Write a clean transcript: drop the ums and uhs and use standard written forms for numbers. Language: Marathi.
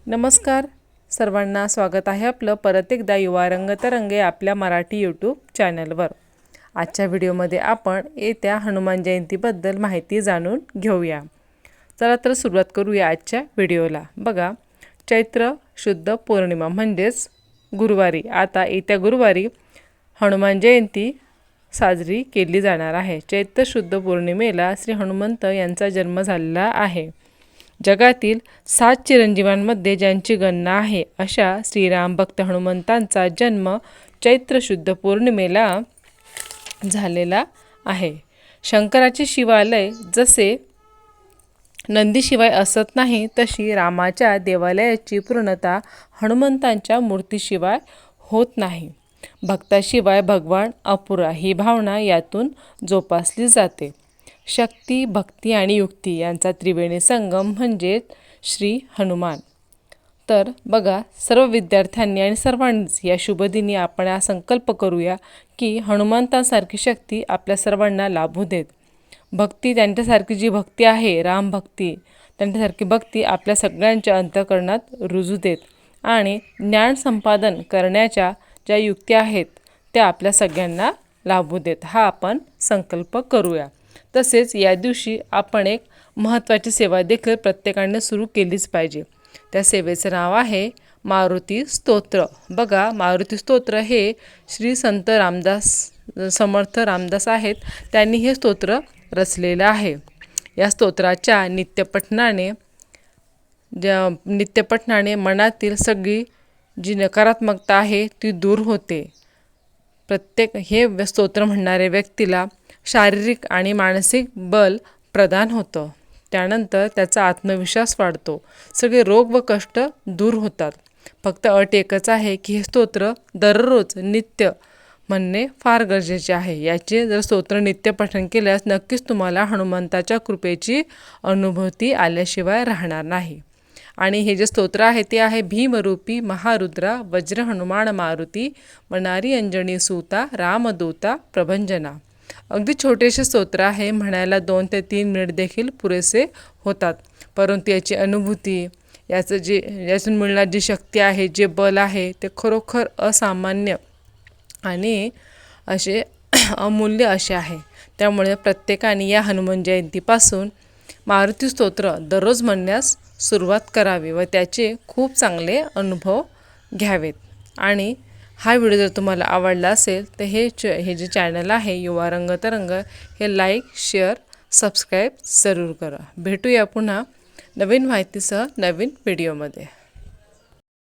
नमस्कार सर्वांना, स्वागत आहे आपलं परत एकदा युवा रंगतरंग आपल्या मराठी यूट्यूब चॅनलवर। आजच्या व्हिडिओमध्ये आपण येत्या हनुमान जयंतीबद्दल माहिती जाणून घेऊया। चला तर सुरुवात करूया आजच्या व्हिडिओला। बघा, चैत्र शुद्ध पौर्णिमा म्हणजेच गुरुवारी, आता येत्या गुरुवारी हनुमान जयंती साजरी केली जाणार आहे। चैत्र शुद्ध पौर्णिमेला श्री हनुमंत यांचा जन्म झालेला आहे। जगातील 7 चिरंजीवांमध्ये ज्यांची गणना आहे अशा श्रीराम भक्त हनुमंतांचा जन्म चैत्र शुद्ध पौर्णिमेला झालेला आहे। शंकराचे शिवालय जसे नंदीशिवाय असत नाही, तशी रामाच्या देवालयाची पूर्णता हनुमंतांच्या मूर्तीशिवाय होत नाही। भक्ताशिवाय भगवान अपुरा ही भावना यातून जोपासली जाते। शक्ती, भक्ती आणि युक्ती यांचा त्रिवेणी संगम म्हणजे श्री हनुमान। तर बघा, सर्व विद्यार्थ्यांनी आणि सर्वांनीच या शुभदिनी आपण हा संकल्प करूया की हनुमंतांसारखी शक्ती आपल्या सर्वांना लाभू देत। भक्ती, त्यांच्यासारखी जी भक्ती आहे राम भक्ती, त्यांच्यासारखी भक्ती आपल्या सगळ्यांच्या अंतःकरणात रुजू देत आणि ज्ञान संपादन करण्याच्या ज्या युक्ती आहेत त्या आपल्या सगळ्यांना लाभू देत, हा आपण संकल्प करूया। तसेच या दिवशी आपण एक महत्त्वाची सेवा देखील प्रत्येकाने सुरू केलीच पाहिजे। त्या सेवेचं नाव आहे मारुती स्तोत्र। बघा, मारुती स्तोत्र हे श्री संत रामदास समर्थ रामदास आहेत, त्यांनी हे स्तोत्र रचलेलं आहे। या स्तोत्राच्या नित्यपठणाने मनातील सगळी जी नकारात्मकता आहे ती दूर होते। प्रत्येक हे स्तोत्र म्हणणाऱ्या व्यक्तीला शारीरिक आणि मानसिक बल प्रदान होतं। त्यानंतर त्याचा आत्मविश्वास वाढतो, सगळे रोग व कष्ट दूर होतात। फक्त अट एकच आहे की हे स्तोत्र दररोज नित्य म्हणणे फार गरजेचे आहे। याचे जर स्तोत्र नित्य पठण केल्यास नक्कीच तुम्हाला हनुमंताच्या कृपेची अनुभूती आल्याशिवाय राहणार नाही। आणि हे जे स्तोत्र आहे ते आहे भीमरूपी महारुद्रा वज्र हनुमान मारुती मनारी अंजनी सूता रामदूता प्रभंजना। अगदी छोटेसे स्तोत्र आहे, म्हणायला 2 ते 3 मिनिट देखील पुरेसे होतात, परंतु याची अनुभूती, यातून मिळणारी जी शक्ती आहे, जे बल आहे ते खरोखर असामान्य आणि असे अमूल्य असे आहे। त्यामुळे प्रत्येकाने या हनुमान जयंतीपासून मारुती स्तोत्र दररोज म्हणण्यास सुरुवात करावी व त्याचे खूप चांगले अनुभव घ्यावेत। आणि हा व्हिडिओ जर तुम्हाला आवडला असेल तर हे जे चॅनल आहे युवा रंगतरंग हे लाईक, शेअर, सबस्क्राईब जरूर करा। भेटूया पुन्हा नवीन माहितीसह नवीन व्हिडिओमध्ये।